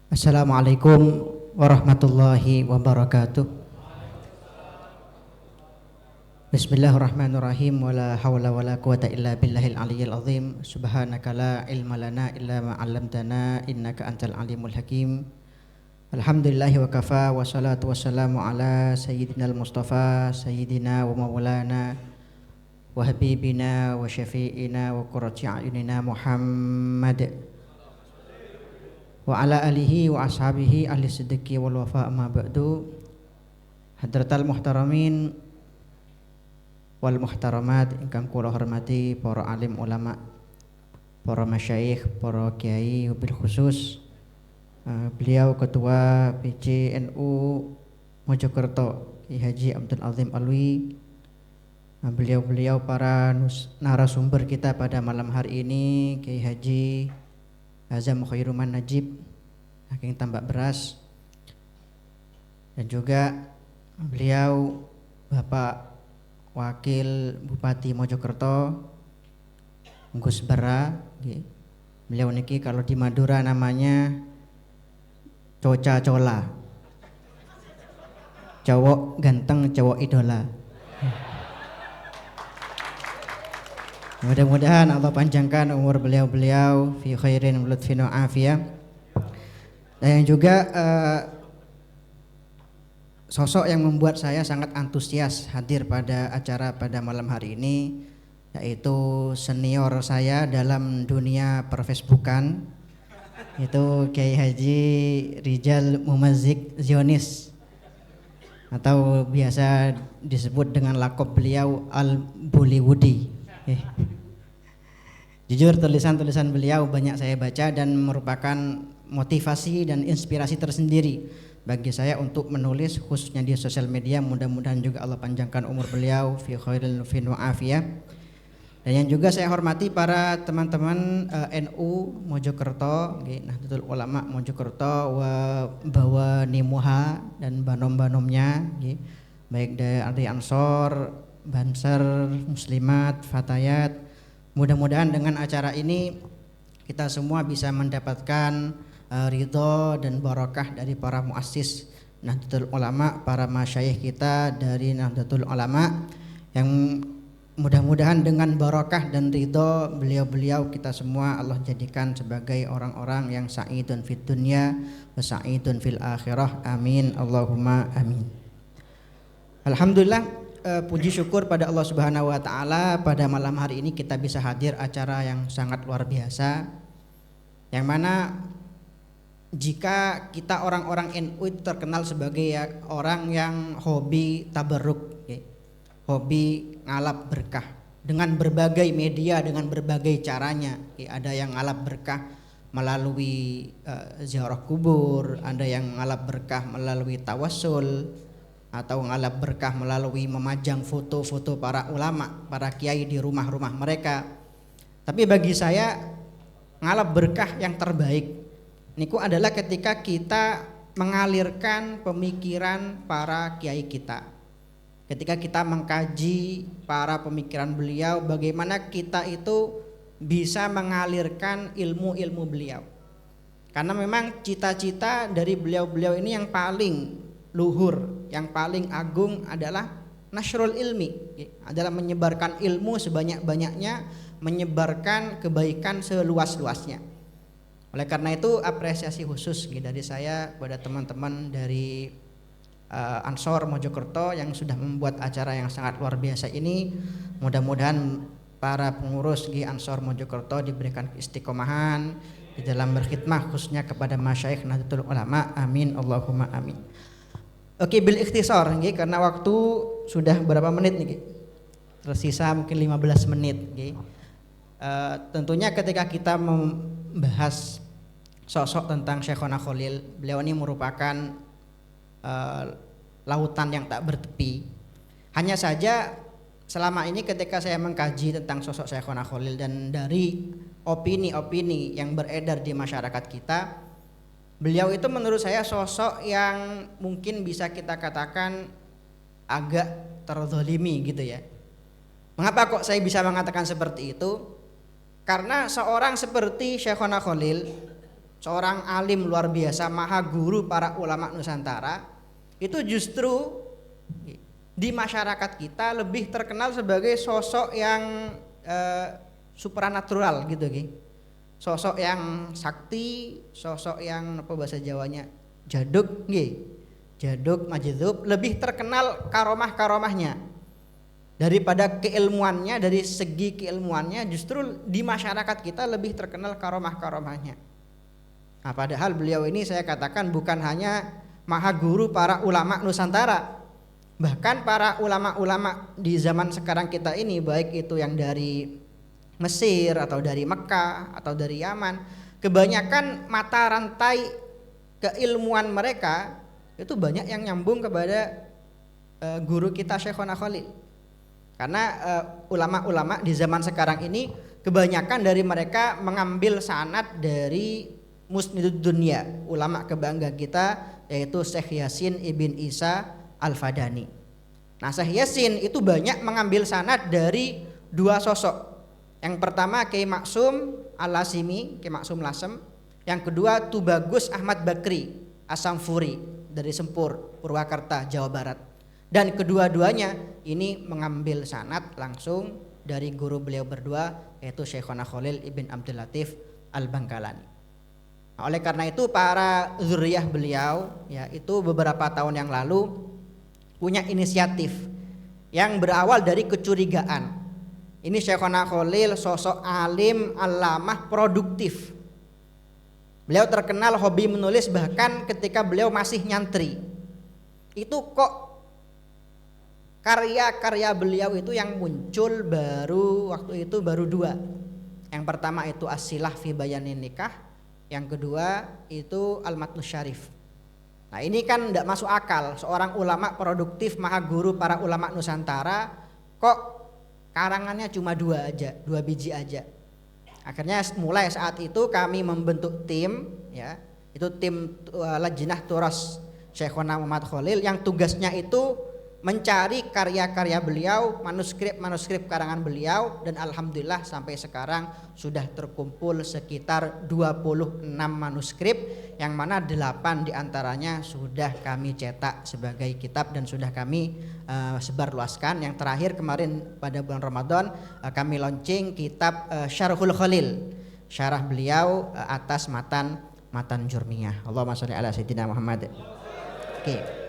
Assalamualaikum warahmatullahi wabarakatuh. Bismillahirrahmanirrahim. Wala hawla wala quwata illa billahil aliyyil azim. Subhanaka la ilma lana illa ma 'allamtana innaka antal alimul hakim. Alhamdulillahi wa kafa wa salatu wassalamu ala sayyidinal mustafa sayyidina wa maulana wa habibina wa syafi'ina wa qurrati a'yunina Muhammad wa ala alihi wa ashabihi ahli siddiqi wal wafa amma ba'du. Hadratal muhtaramin wal muhtaramat ingkang kula hormati para alim ulama, para masyayikh, para kiai, wabil khusus beliau ketua PCNU Mojokerto Ki Haji Abdul Azim Alwi, beliau-beliau para narasumber kita pada malam hari ini, Ki Haji Azam Khairuman Najib Hakim Tambak Beras, dan juga beliau Bapak Wakil Bupati Mojokerto Gus Bara. Beliau niki kalau di Madura namanya Coca Cola, cowok ganteng, cowok idola. Mudah-mudahan Allah panjangkan umur beliau-beliau fi khairin wa lutfin wa afiyah. Dan juga sosok yang membuat saya sangat antusias hadir pada acara pada malam hari ini, yaitu senior saya dalam dunia perfacebookan, itu Kiai Haji Rijal Mumazik Zionis, atau biasa disebut dengan lakop beliau Al-Bollywoodi. Jujur tulisan-tulisan beliau banyak saya baca dan merupakan motivasi dan inspirasi tersendiri bagi saya untuk menulis khususnya di sosial media. Mudah-mudahan juga Allah panjangkan umur beliau fi khairil wa afiyah. Dan yang juga saya hormati para teman-teman NU Mojokerto, Nahdlatul Ulama Mojokerto wa bawa nimuha dan banom-banomnya, baik dari Ansor, Banser, Muslimat, Fatayat. Mudah-mudahan dengan acara ini kita semua bisa mendapatkan ridho dan barokah dari para muassis Nahdlatul Ulama, para masyayikh kita dari Nahdlatul Ulama, yang mudah-mudahan dengan barokah dan ridho beliau-beliau kita semua Allah jadikan sebagai orang-orang yang sa'idun fid dunya wa sa'idun fil akhirah. Amin Allahumma amin. Alhamdulillah, puji syukur pada Allah Subhanahu wa taala, pada malam hari ini kita bisa hadir acara yang sangat luar biasa, yang mana jika kita orang-orang NU itu terkenal sebagai orang yang hobi tabarruk, hobi ngalap berkah dengan berbagai media, dengan berbagai caranya. Ada yang ngalap berkah melalui ziarah kubur, ada yang ngalap berkah melalui tawassul, atau ngalap berkah melalui memajang foto-foto para ulama, para kiai di rumah-rumah mereka. Tapi bagi saya ngalap berkah yang terbaik niku adalah ketika kita mengalirkan pemikiran para kiai kita. Ketika kita mengkaji para pemikiran beliau, bagaimana kita itu bisa mengalirkan ilmu-ilmu beliau. Karena memang cita-cita dari beliau-beliau ini yang paling luhur, yang paling agung adalah nasrul ilmi, adalah menyebarkan ilmu sebanyak-banyaknya, menyebarkan kebaikan seluas-luasnya. Oleh karena itu apresiasi khusus dari saya kepada teman-teman dari Ansor Mojokerto yang sudah membuat acara yang sangat luar biasa ini. Mudah-mudahan para pengurus Ansor Mojokerto diberikan istiqomahan di dalam berkhidmah khususnya kepada masyayikh Nahdlatul Ulama. Amin Allahumma amin. Oke, bil ikhtisar karena waktu sudah berapa menit nih, tersisa mungkin 15 menit. Tentunya ketika kita membahas sosok tentang Syekhona Khalil, beliau ini merupakan lautan yang tak bertepi. Hanya saja selama ini ketika saya mengkaji tentang sosok Syekhona Khalil dan dari opini-opini yang beredar di masyarakat kita, beliau itu menurut saya sosok yang mungkin bisa kita katakan agak terzalimi gitu ya. Mengapa kok saya bisa mengatakan seperti itu? Karena seorang seperti Syekhona Khalil seorang alim luar biasa, maha guru para ulama Nusantara, itu justru di masyarakat kita lebih terkenal sebagai sosok yang supranatural gitu Ki. Sosok yang sakti, sosok yang apa bahasa Jawanya jaduk nggih. Jaduk majdub, lebih terkenal karomah-karomahnya daripada keilmuannya. Dari segi keilmuannya justru di masyarakat kita lebih terkenal karomah-karomahnya. Nah, padahal beliau ini saya katakan bukan hanya maha guru para ulama Nusantara, bahkan para ulama-ulama di zaman sekarang kita ini, baik itu yang dari Mesir atau dari Mekah atau dari Yaman, kebanyakan mata rantai keilmuan mereka itu banyak yang nyambung kepada guru kita Syekhona Khalil. Karena ulama-ulama di zaman sekarang ini kebanyakan dari mereka mengambil sanad dari musnidud dunia, ulama kebanggaan kita, yaitu Syekh Yasin ibn Isa Al-Fadani. Nah, Syekh Yasin itu banyak mengambil sanad dari dua sosok. Yang pertama Kiai Maksum Al-Lasimi, Kiai Maksum Lasem. Yang kedua Tubagus Ahmad Bakri Asamfuri dari Sempur, Purwakarta, Jawa Barat. Dan kedua-duanya ini mengambil sanad langsung dari guru beliau berdua, yaitu Syekhona Khalil ibn Abdul Latif Al-Bangkalani. Nah, oleh karena itu para zuriyah beliau ya itu beberapa tahun yang lalu punya inisiatif yang berawal dari kecurigaan. Ini Syekhona Khalil sosok alim, alamah, produktif. Beliau terkenal hobi menulis, bahkan ketika beliau masih nyantri. Itu kok karya-karya beliau itu yang muncul waktu itu baru dua. Yang pertama itu As-Silah fi Bayanin Nikah. Yang kedua itu Al-Matnus Syarif. Nah, ini kan tidak masuk akal, seorang ulama produktif, maha guru para ulama Nusantara kok karangannya cuma dua biji aja. Akhirnya mulai saat itu kami membentuk tim ya, itu tim Lajnah Turas Syekhona Muhammad Khalil yang tugasnya itu mencari karya-karya beliau, manuskrip karangan beliau, dan alhamdulillah sampai sekarang sudah terkumpul sekitar 26 manuskrip, yang mana 8 diantaranya sudah kami cetak sebagai kitab dan sudah kami sebarluaskan. Yang terakhir kemarin pada bulan Ramadan kami launching kitab Syarhul Khalil, syarah beliau atas matan Jurmiyah. Allahumma sholli ala sayyidina Muhammad. Oke.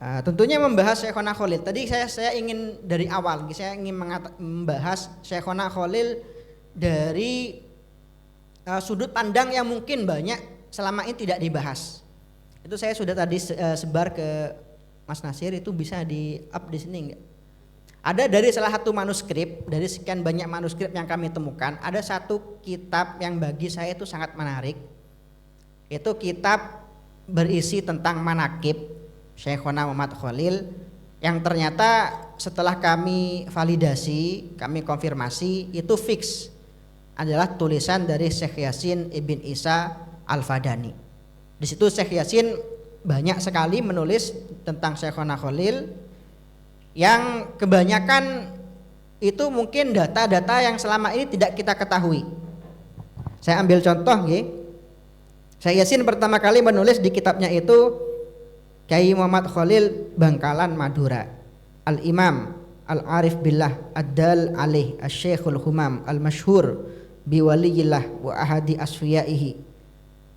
Tentunya membahas Syekhona Khalil. Tadi saya ingin dari awal, saya ingin membahas Syekhona Khalil dari sudut pandang yang mungkin banyak selama ini tidak dibahas. Itu saya sudah tadi sebar ke Mas Nasir, itu bisa di-up di sini enggak? Ada dari salah satu manuskrip, dari sekian banyak manuskrip yang kami temukan, ada satu kitab yang bagi saya itu sangat menarik. Itu kitab berisi tentang manakib Syekhona Muhammad Khalil, yang ternyata setelah kami validasi, kami konfirmasi, itu fix adalah tulisan dari Syekh Yasin ibn Isa Al-Fadani. Di situ Syekh Yasin banyak sekali menulis tentang Syekhona Khalil, yang kebanyakan itu mungkin data-data yang selama ini tidak kita ketahui. Saya ambil contoh nggih. Syekh Yasin pertama kali menulis di kitabnya itu Kiai Muhammad Khalil Bangkalan Madura, Al-Imam Al-Arif Billah Ad-Dal Alaih Asy-Syekhul Humam Al-Masyhur Biwaliyillah wa ahadi asfiyaihi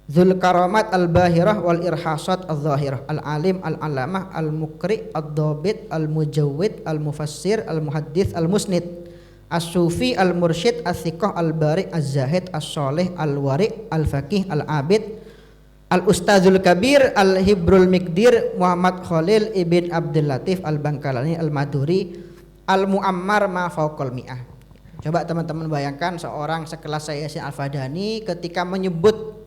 Dzul Karamat Al-Bahirah wal Irhasat Al-Zahirah Al-Alim Al-Alamah Al-Muqri Ad-Dhabit Al-Mujawwid Al-Mufassir Al-Muhaddits Al-Musnid As-Sufi Al-Mursyid As-Thiqah Al-Bari Az-Zahid As-Shalih Al-Wari' Al-Faqih Al-Abid Al-Ustadzul Kabir Al-Hibrul Miqdir Muhammad Khalil ibn Abdul Latif Al-Bangkalani Al-Maduri Al-Muammar ma fauqal mi'ah. Coba teman-teman bayangkan seorang sekelas Syekh Yasin Al-Fadani ketika menyebut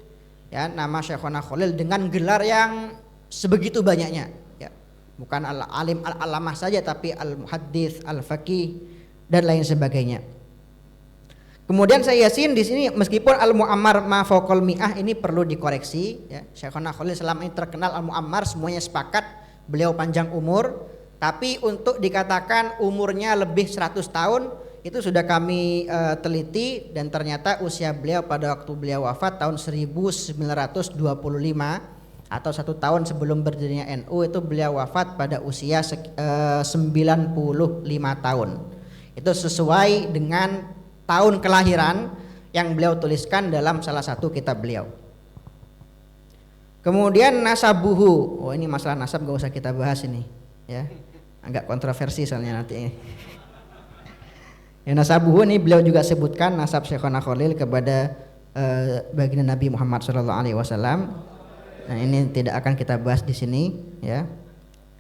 ya nama Syekhona Khalil dengan gelar yang sebegitu banyaknya ya. Bukan al-alim al-alamah saja, tapi al-muhaddits, al-faqih dan lain sebagainya. Kemudian Syekh Yasin di sini meskipun Al-Muammar ma fauqal mi'ah ini perlu dikoreksi ya. Syekhona Khalil selama ini terkenal Al-Muammar, semuanya sepakat beliau panjang umur, tapi untuk dikatakan umurnya lebih 100 tahun itu sudah kami teliti dan ternyata usia beliau pada waktu beliau wafat tahun 1925 atau 1 tahun sebelum berdirinya NU, itu beliau wafat pada usia 95 tahun. Itu sesuai dengan tahun kelahiran yang beliau tuliskan dalam salah satu kitab beliau. Kemudian nasabuhu, oh ini masalah nasab gak usah kita bahas ini ya, agak kontroversi soalnya nanti. Ya, nasabuhu ini beliau juga sebutkan nasab Syekhona Khalil kepada baginda Nabi Muhammad SAW. Nah ini tidak akan kita bahas di sini ya,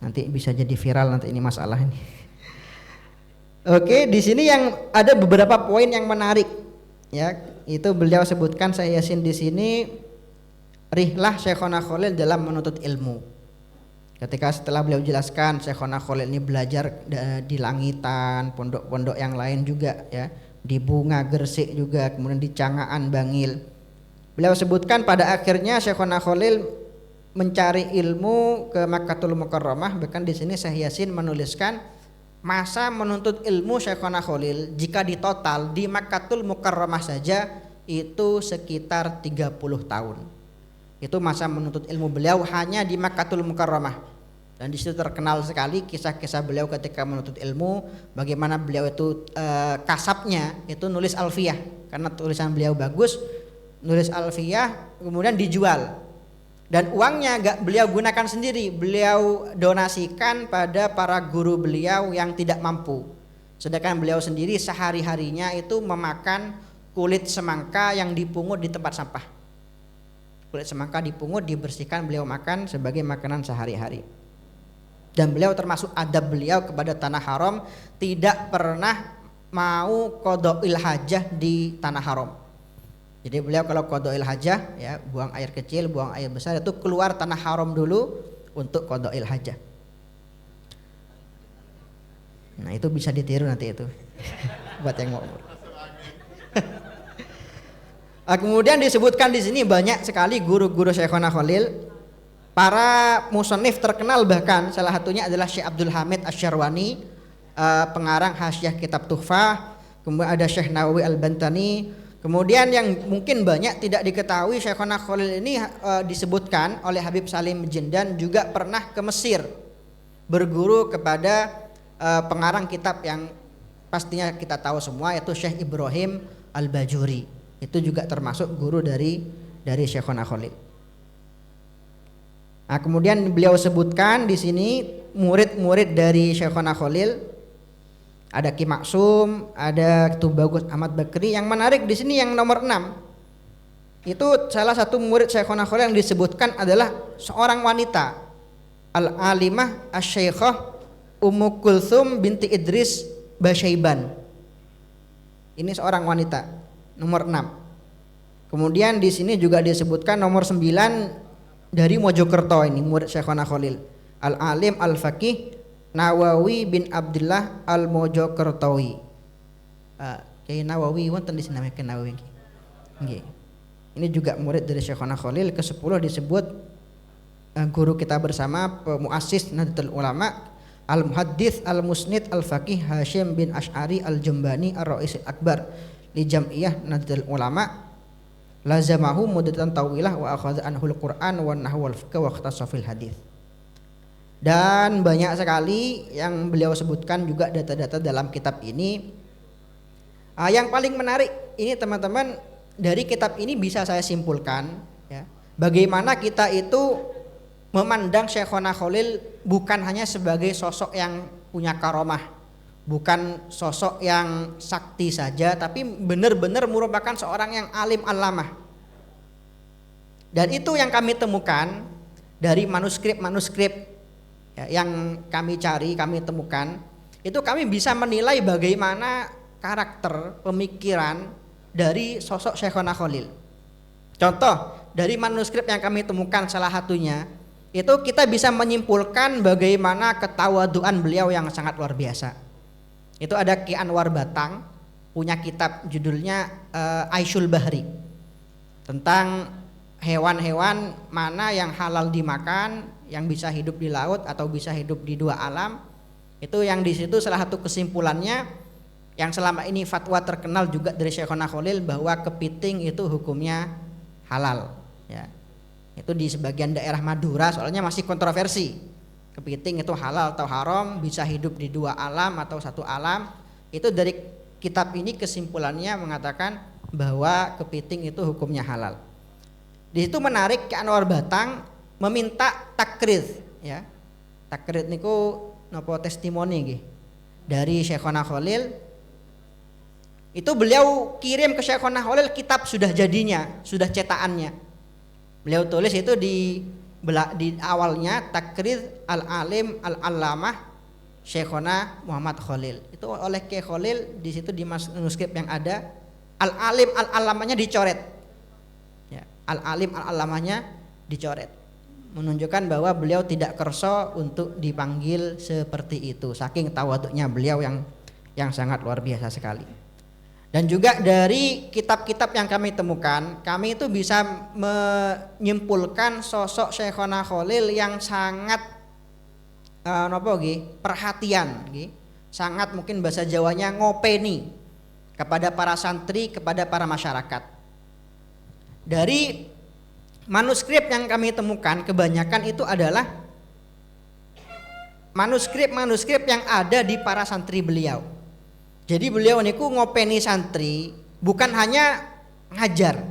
nanti bisa jadi viral nanti ini masalah ini. Oke, di sini yang ada beberapa poin yang menarik ya, itu beliau sebutkan, saya yasin di sini, rihlah Syekhona Khalil dalam menuntut ilmu. Ketika setelah beliau jelaskan Syekhona Khalil ini belajar di langitan, pondok-pondok yang lain juga ya, di Bunga Gresik juga, kemudian di Cangaan Bangil. Beliau sebutkan pada akhirnya Syekhona Khalil mencari ilmu ke Makkatul Mukarramah. Bahkan di sini Syekh Yasin menuliskan masa menuntut ilmu Syekhona Khalil jika ditotal di Makkatul Mukarramah saja itu sekitar 30 tahun. Itu masa menuntut ilmu beliau hanya di Makkatul Mukarramah. Dan di situ terkenal sekali kisah-kisah beliau ketika menuntut ilmu, bagaimana beliau itu kasabnya itu nulis alfiyah, karena tulisan beliau bagus, nulis alfiyah kemudian dijual. Dan uangnya gak beliau gunakan sendiri, beliau donasikan pada para guru beliau yang tidak mampu. Sedangkan beliau sendiri sehari-harinya itu memakan kulit semangka yang dipungut di tempat sampah. Kulit semangka dipungut, dibersihkan, beliau makan sebagai makanan sehari-hari. Dan beliau termasuk adab beliau kepada tanah haram, tidak pernah mau qada'il hajah di tanah haram. Jadi beliau kalau qada'il hajah ya, buang air kecil, buang air besar, itu keluar tanah haram dulu untuk qada'il hajah. Nah itu bisa ditiru nanti itu buat yang mau. Kemudian disebutkan di sini banyak sekali guru-guru Syekhona Khalil, para musannif terkenal, bahkan salah satunya adalah Syekh Abdul Hamid Asy-Syarwani, pengarang Hasyiah Kitab Tuhfah. Kemudian ada Syekh Nawawi Al-Bantani. Kemudian yang mungkin banyak tidak diketahui, Syekhona Khalil ini disebutkan oleh Habib Salim Jindan juga pernah ke Mesir berguru kepada pengarang kitab yang pastinya kita tahu semua, yaitu Syekh Ibrahim Al-Bajuri. Itu juga termasuk guru dari Syekhona Khalil. Nah, kemudian beliau sebutkan di sini murid-murid dari Syekhona Khalil, ada Ki Maksum, ada Tubagus Ahmad Bakri. Yang menarik di sini yang nomor 6. Itu salah satu murid Syekhona Khalil yang disebutkan adalah seorang wanita, Al-Alimah Asy-Syaikhah Ummu Kulthum binti Idris Basyaiban. Ini seorang wanita, nomor 6. Kemudian di sini juga disebutkan nomor 9 dari Mojokerto, ini murid Syekhona Khalil, Al-Alim Al-Faqih Nawawi bin Abdullah Al-Mojokertawi. Kiai Nawawi wonten di sini namanya Nawawi. Nggih. Ini juga murid dari Syekhona Khalil. Ke-10 disebut guru kita bersama, muassis Nahdlatul Ulama, Al-Muhaddits Al-Musnid Al-Faqih Hashim bin Asy'ari Al-Jumbani Ar-Rais Al-Akbar li Jam'iyah Nahdlatul Ulama, lazamahu muddatan tawilah wa akhadha anhul Qur'an wa nahwu wal fiqh wa ikhtassa fil hadits. Dan banyak sekali yang beliau sebutkan juga data-data dalam kitab ini. Yang paling menarik ini teman-teman, dari kitab ini bisa saya simpulkan ya, bagaimana kita itu memandang Syekhona Khalil bukan hanya sebagai sosok yang punya karomah, bukan sosok yang sakti saja, tapi benar-benar merupakan seorang yang alim allamah. Dan itu yang kami temukan dari manuskrip-manuskrip ya, yang kami cari, kami temukan, itu kami bisa menilai bagaimana karakter pemikiran dari sosok Syekhona Khalil. Contoh dari manuskrip yang kami temukan, salah satunya itu kita bisa menyimpulkan bagaimana ketawaduan beliau yang sangat luar biasa. Itu ada Ki Anwar Batang punya kitab judulnya Aisyul Bahri, tentang hewan-hewan mana yang halal dimakan, yang bisa hidup di laut atau bisa hidup di dua alam. Itu yang di situ salah satu kesimpulannya, yang selama ini fatwa terkenal juga dari Syekhona Khalil bahwa kepiting itu hukumnya halal ya. Itu di sebagian daerah Madura soalnya masih kontroversi. Kepiting itu halal atau haram, bisa hidup di dua alam atau satu alam. Itu dari kitab ini kesimpulannya mengatakan bahwa kepiting itu hukumnya halal. Di situ menarik Ki Anwar Batang meminta takrid ya. Takrid niku napa testimoni nggih dari Syekhona Khalil. Itu beliau kirim ke Syekhona Khalil kitab sudah jadinya, sudah cetakannya. Beliau tulis itu di awalnya Takrid Al-Alim Al-Allamah Syekhona Muhammad Khalil. Itu oleh Syekh Khalil di situ di manuskrip yang ada Al-Alim Al-Allamahnya dicoret. Ya, Al-Alim Al-Allamahnya dicoret. Menunjukkan bahwa beliau tidak kerso untuk dipanggil seperti itu. Saking tawaduknya beliau yang sangat luar biasa sekali. Dan juga dari kitab-kitab yang kami temukan, kami itu bisa menyimpulkan sosok Syekhona Khalil yang sangat perhatian, sangat mungkin bahasa Jawanya ngopeni kepada para santri, kepada para masyarakat. Dari manuskrip yang kami temukan kebanyakan itu adalah manuskrip yang ada di para santri beliau. Jadi beliau niku ngopeni santri bukan hanya ngajar,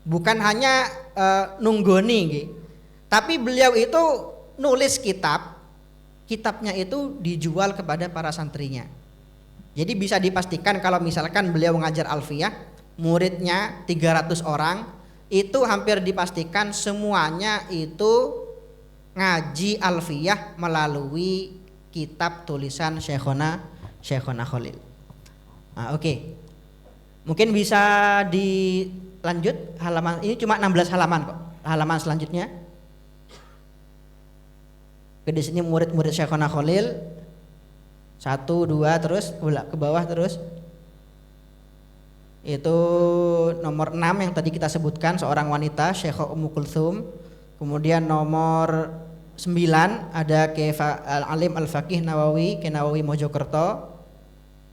bukan hanya nunggoni nggih. Tapi beliau itu nulis kitabnya itu dijual kepada para santrinya. Jadi bisa dipastikan kalau misalkan beliau mengajar alfiyah, muridnya 300 orang, itu hampir dipastikan semuanya itu ngaji alfiyah melalui kitab tulisan Syekhona Khalil. Nah, oke. Mungkin bisa dilanjut halaman ini cuma 16 halaman kok. Halaman selanjutnya. Di sini murid-murid Syekhona Khalil 1 2 terus ke bawah terus. Itu nomor 6 yang tadi kita sebutkan seorang wanita Syekh Ummu Kulthum. Kemudian nomor 9 ada Alim Al-Faqih Nawawi, Nawawi Mojokerto.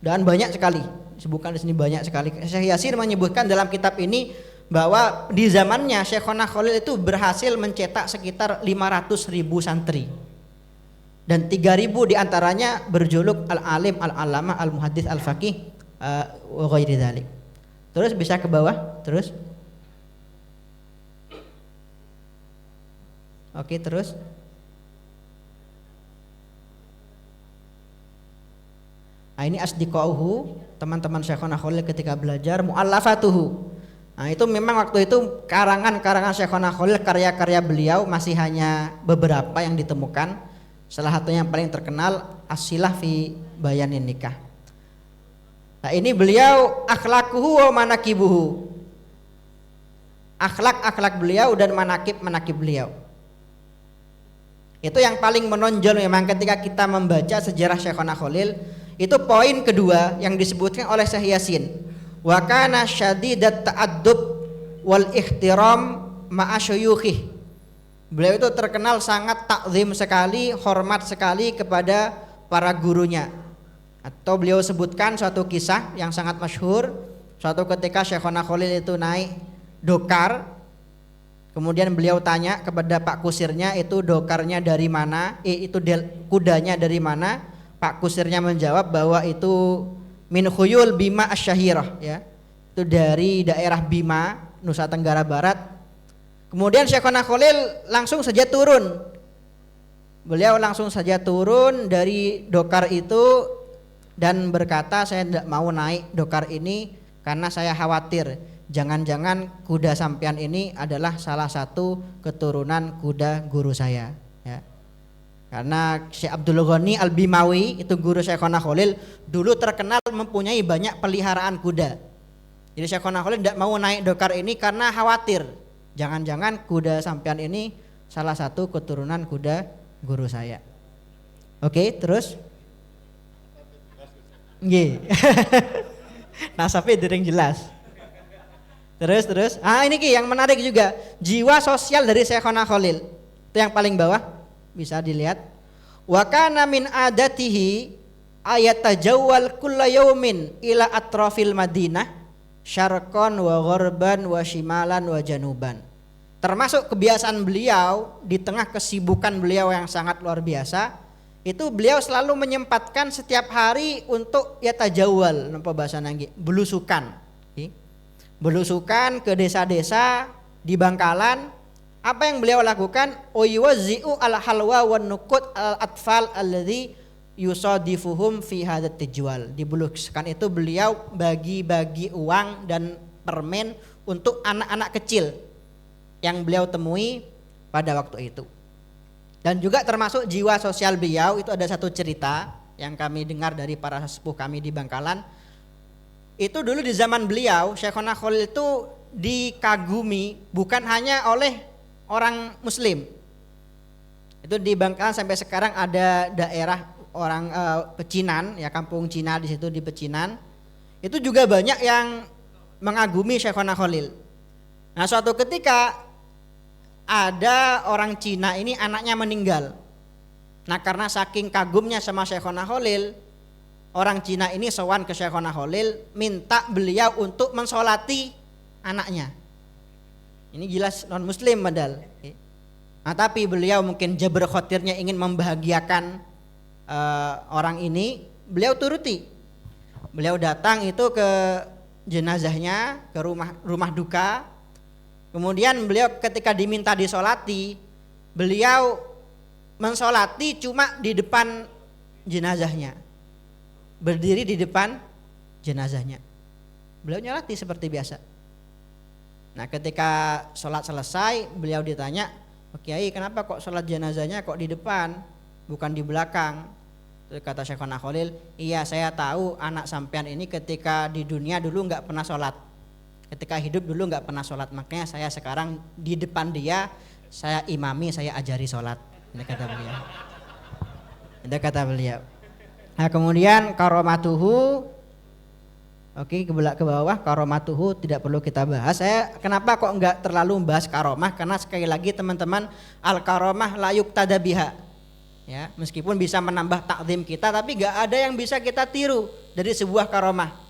Dan banyak sekali, disebutkan di sini banyak sekali. Syekh Yasin menyebutkan dalam kitab ini bahwa di zamannya Syekhona Khalil itu berhasil mencetak sekitar 500.000 santri. Dan 3.000 diantaranya berjuluk Al-Alim, Al-Allamah, Al-Muhaddits, Al-Faqih wa ghairi dzalik. Terus bisa ke bawah, terus. Oke, terus. Nah, ini asdiqauhu, teman-teman Syekhona Khalil ketika belajar, mu'allafatuhu. Nah, itu memang waktu itu karangan-karangan Syekhona Khalil, karya-karya beliau masih hanya beberapa yang ditemukan. Salah satunya yang paling terkenal As-Silah fi Bayanin Nikah. Nah, ini beliau akhlakuhu wa manakibuhu. Akhlak beliau dan manakib beliau. Itu yang paling menonjol memang ketika kita membaca sejarah Syekhona Khalil. Itu poin kedua yang disebutkan oleh Syekh Yasin. Wa kana syadidat ta'addub wal ihtiram ma'a syuyukhih. Beliau itu terkenal sangat takzim sekali, hormat sekali kepada para gurunya. Atau beliau sebutkan suatu kisah yang sangat masyhur. Suatu ketika Syekhona Khalil itu naik dokar. Kemudian beliau tanya kepada Pak Kusirnya, itu dokarnya dari mana? Kudanya dari mana? Pak Kusirnya menjawab bahwa itu min khuyul Bima Asy-Syahirah ya. Itu dari daerah Bima, Nusa Tenggara Barat. Kemudian Syekhona Khalil langsung saja turun. Beliau langsung saja turun dari dokar itu dan berkata, saya tidak mau naik dokar ini karena saya khawatir jangan-jangan kuda sampean ini adalah salah satu keturunan kuda guru saya ya. Karena Syekh Abdul Ghani Al-Bimawi itu guru Syekhona Khalil dulu terkenal mempunyai banyak peliharaan kuda. Jadi Syekhona Khalil tidak mau naik dokar ini karena khawatir jangan-jangan kuda sampean ini salah satu keturunan kuda guru saya. Oke, terus? Nggih. Nasabnya dereng jelas. Terus. Ah, ini Ki yang menarik juga. Jiwa sosial dari Syekhona Khalil. Itu yang paling bawah bisa dilihat. Wa kana min adatihi ayatajawwal kulla yaumin ila atrafil Madinah syarqan wa gharban wa shimalan wa januban. Termasuk kebiasaan beliau di tengah kesibukan beliau yang sangat luar biasa, itu beliau selalu menyempatkan setiap hari untuk yatajawwal, napa bahasa nanggi, belusukan. Belusukan ke desa-desa di Bangkalan. Apa yang beliau lakukan? Oyuwazi'u al halwa wan nukut al atfal alladzi yusadifuhum fi hadat tijwal. Di belusukan itu beliau bagi-bagi uang dan permen untuk anak-anak kecil yang beliau temui pada waktu itu. Dan juga termasuk jiwa sosial beliau, itu ada satu cerita yang kami dengar dari para sesepuh kami di Bangkalan. Itu dulu di zaman beliau, Syekhona Khalil itu dikagumi bukan hanya oleh orang muslim. Itu di Bangkalan sampai sekarang ada daerah orang Pecinan, ya kampung Cina di situ di Pecinan. Itu juga banyak yang mengagumi Syekhona Khalil. Nah, suatu ketika ada orang Cina ini anaknya meninggal. Nah, karena saking kagumnya sama Syekhona Khalil, orang Cina ini sowan ke Syekhona Khalil minta beliau untuk mensolati anaknya. Ini jelas non muslim padahal. Nah, tapi beliau mungkin jabr khotirnya ingin membahagiakan orang ini, beliau turuti. Beliau datang itu ke jenazahnya, ke rumah duka. Kemudian beliau ketika diminta disolati, beliau mensolati cuma di depan jenazahnya, berdiri di depan jenazahnya. Beliau nyolati seperti biasa. Nah, ketika sholat selesai, beliau ditanya, Kiai, kenapa kok sholat jenazahnya kok di depan, bukan di belakang? Terus kata Syekhona Khalil, iya saya tahu anak sampean ini ketika di dunia dulu nggak pernah sholat. Ketika hidup dulu nggak pernah sholat, makanya saya sekarang di depan dia, saya imami, saya ajari sholat. Ini kata beliau. Ini kata beliau. Nah, kemudian karomatuhu, oke, ke bawah karomatuhu tidak perlu kita bahas. Saya kenapa kok nggak terlalu membahas karomah? Karena sekali lagi teman-teman, al karomah layuk tadabiha. Ya, meskipun bisa menambah takzim kita, tapi nggak ada yang bisa kita tiru dari sebuah karomah.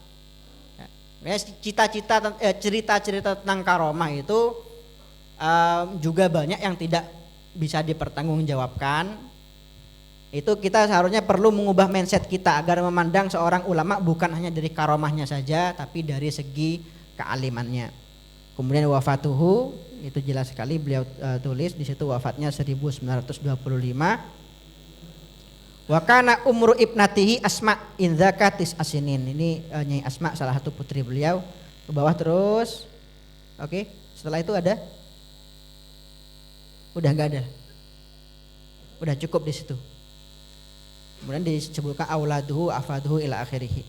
Cerita-cerita tentang karomah itu juga banyak yang tidak bisa dipertanggungjawabkan. Itu kita seharusnya perlu mengubah mindset kita agar memandang seorang ulama bukan hanya dari karomahnya saja, tapi dari segi kealimannya. Kemudian wafatuhu, itu jelas sekali beliau tulis di situ wafatnya 1925. Wa kana umru ibnatihi Asma in zakatis asinin. Ini Nyai Asma salah satu putri beliau. Ke bawah terus. Oke, setelah itu ada? Udah enggak ada. Udah cukup di situ. Kemudian disebutkan auladuhu afaduhu ila akhirih.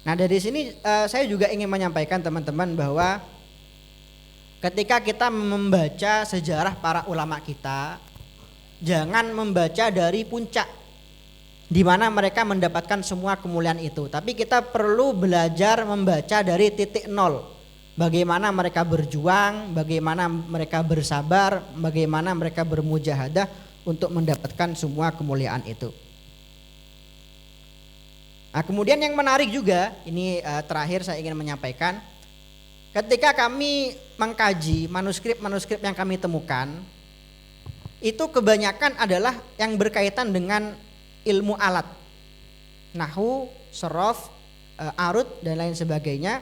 Nah, dari sini saya juga ingin menyampaikan teman-teman bahwa ketika kita membaca sejarah para ulama kita, jangan membaca dari puncak di mana mereka mendapatkan semua kemuliaan itu, tapi kita perlu belajar membaca dari titik nol. Bagaimana mereka berjuang, bagaimana mereka bersabar, bagaimana mereka bermujahadah untuk mendapatkan semua kemuliaan itu. Nah, kemudian yang menarik juga, ini terakhir saya ingin menyampaikan, ketika kami mengkaji manuskrip-manuskrip yang kami temukan, itu kebanyakan adalah yang berkaitan dengan ilmu alat, nahwu, sorof, arud dan lain sebagainya.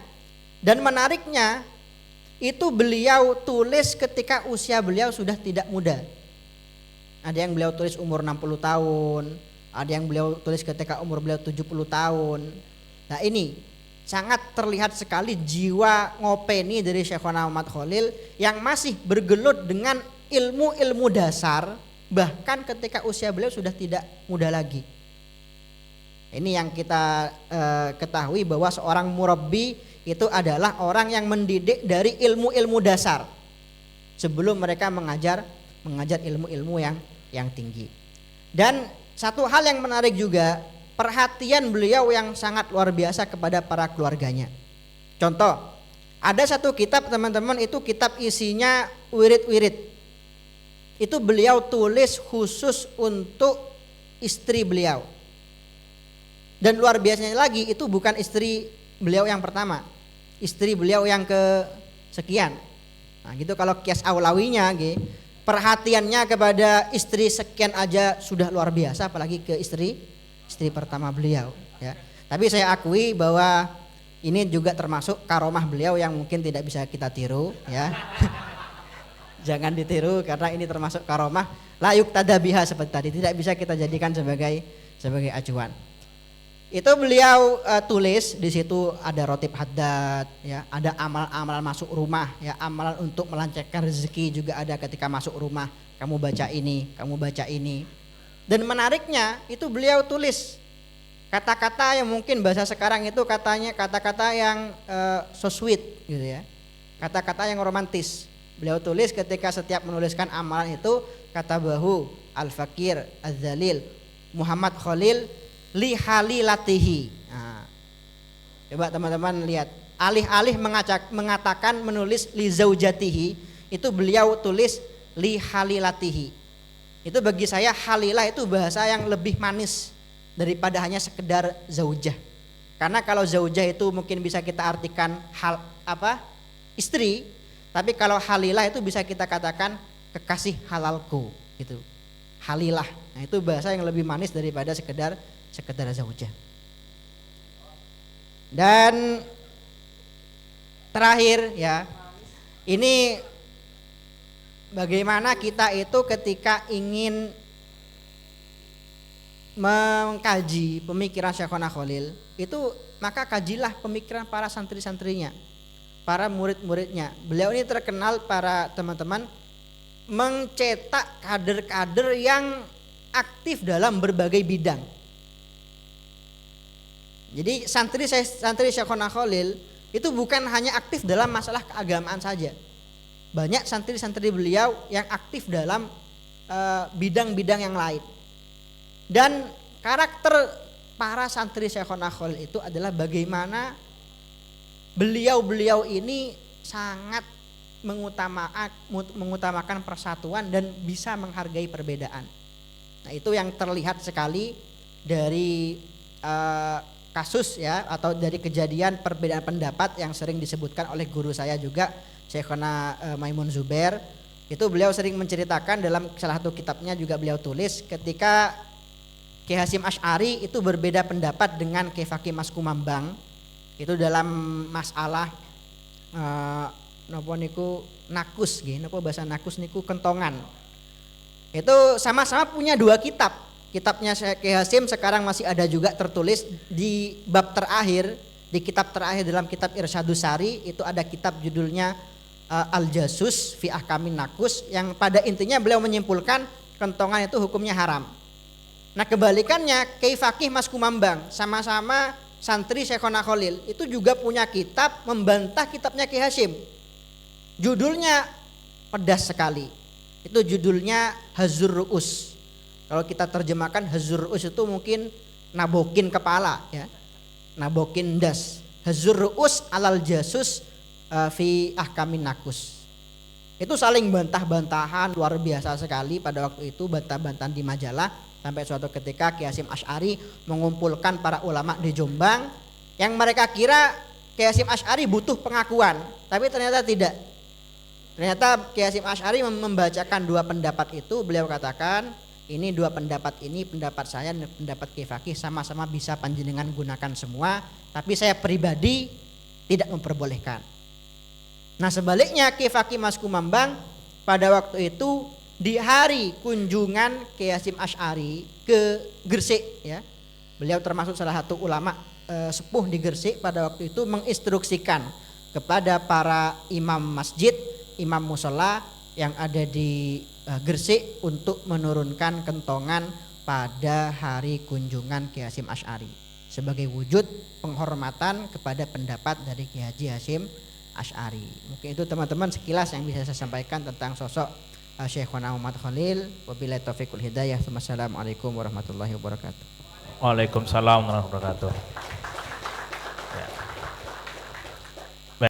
Dan menariknya itu beliau tulis ketika usia beliau sudah tidak muda. Ada yang beliau tulis umur 60 tahun, ada yang beliau tulis ketika umur beliau 70 tahun. Nah, ini sangat terlihat sekali jiwa ngopeni dari Syekhona Muhammad Khalil yang masih bergelut dengan ilmu-ilmu dasar bahkan ketika usia beliau sudah tidak muda lagi. Ini yang kita ketahui bahwa seorang murabbi itu adalah orang yang mendidik dari ilmu-ilmu dasar sebelum mereka mengajar ilmu-ilmu yang tinggi. Dan satu hal yang menarik juga, perhatian beliau yang sangat luar biasa kepada para keluarganya. Contoh, ada satu kitab teman-teman, itu kitab isinya wirid-wirid. Itu beliau tulis khusus untuk istri beliau. Dan luar biasanya lagi itu bukan istri beliau yang pertama, istri beliau yang kesekian. Nah gitu kalau kias aulawinya gitu, perhatiannya kepada istri sekian aja sudah luar biasa, apalagi ke istri pertama beliau ya. Tapi saya akui bahwa ini juga termasuk karomah beliau yang mungkin tidak bisa kita tiru ya. Jangan ditiru karena ini termasuk karomah la yuqtada biha seperti tadi, tidak bisa kita jadikan sebagai acuan. Itu beliau tulis di situ ada rotib haddad ya, ada amal-amal masuk rumah ya, amalan untuk melancarkan rezeki juga ada ketika masuk rumah, kamu baca ini, kamu baca ini. Dan menariknya itu beliau tulis kata-kata yang mungkin bahasa sekarang itu katanya kata-kata yang so sweet gitu ya, kata-kata yang romantis. Beliau tulis ketika setiap menuliskan amalan itu, kata bahu al-fakir az-zalil Muhammad Khalil li halilatihi. Nah, coba teman-teman lihat, alih-alih mengatakan menulis li zaujatihi, itu beliau tulis li halilatihi. Itu bagi saya halilah itu bahasa yang lebih manis daripada hanya sekedar zaujah. Karena kalau zaujah itu mungkin bisa kita artikan istri. Tapi kalau halilah itu bisa kita katakan kekasih halalku gitu. Halilah. Nah, itu bahasa yang lebih manis daripada sekedar zaujah. Dan terakhir ya, ini bagaimana kita itu ketika ingin mengkaji pemikiran Syekhona Khalil itu, maka kajilah pemikiran para santri-santrinya, para murid-muridnya. Beliau ini terkenal para teman-teman mencetak kader-kader yang aktif dalam berbagai bidang. Jadi santri Syekhona Khalil itu bukan hanya aktif dalam masalah keagamaan saja. Banyak santri-santri beliau yang aktif dalam bidang-bidang yang lain. Dan karakter para santri Syekhona Khalil itu adalah bagaimana beliau ini sangat mengutamakan persatuan dan bisa menghargai perbedaan. Nah, itu yang terlihat sekali dari kasus ya, atau dari kejadian perbedaan pendapat yang sering disebutkan oleh guru saya juga, Syekhona Maimun Zubair. Itu beliau sering menceritakan dalam salah satu kitabnya juga beliau tulis ketika Kiai Hasyim Asy'ari itu berbeda pendapat dengan Kiai Fakih Mas Kumambang. Itu dalam masalah napa niku nakus nggih, napa bahasa nakus niku kentongan. Itu sama-sama punya dua kitab. Kitabnya Kiai Hasyim sekarang masih ada juga tertulis di bab terakhir, di kitab terakhir dalam kitab Irsyadus Sari itu ada kitab judulnya Al-Jasus fi Ahkamin Nakus, yang pada intinya beliau menyimpulkan kentongan itu hukumnya haram. Nah, kebalikannya Kiai Fakih Mas Kumambang sama-sama santri Syekhona Khalil itu juga punya kitab membantah kitabnya Kiai Hasyim. Judulnya pedas sekali. Itu judulnya Hazur Ru'us. Kalau kita terjemahkan Hazur Ru'us itu mungkin nabokin kepala ya. Nabokin das. Hazur Ru'us alal jasus fi ahkamin nakus. Itu saling bantah-bantahan luar biasa sekali pada waktu itu, bantah-bantahan di majalah. Sampai suatu ketika Kiai Hasyim Asy'ari mengumpulkan para ulama di Jombang yang mereka kira Kiai Hasyim Asy'ari butuh pengakuan, tapi ternyata tidak. Ternyata Kiai Hasyim Asy'ari membacakan dua pendapat itu, beliau katakan ini dua pendapat ini, pendapat saya dan pendapat Kiai Fakih sama-sama bisa panjenengan gunakan semua, tapi saya pribadi tidak memperbolehkan. Nah, sebaliknya Kiai Fakih Mas Kumambang pada waktu itu di hari kunjungan Kiai Hasyim Asy'ari ke Gresik ya, beliau termasuk salah satu ulama sepuh di Gresik pada waktu itu menginstruksikan kepada para imam masjid, imam mushola yang ada di Gresik untuk menurunkan kentongan pada hari kunjungan Kiai Hasyim Asy'ari sebagai wujud penghormatan kepada pendapat dari Kiai Hasyim Asy'ari. Mungkin itu teman-teman sekilas yang bisa saya sampaikan tentang sosok Syekhona Muhammad Khalil. Wabillahi taufiq wal hidayah. Wassalamualaikum warahmatullahi wabarakatuh. Waalaikumsalam warahmatullahi wabarakatuh.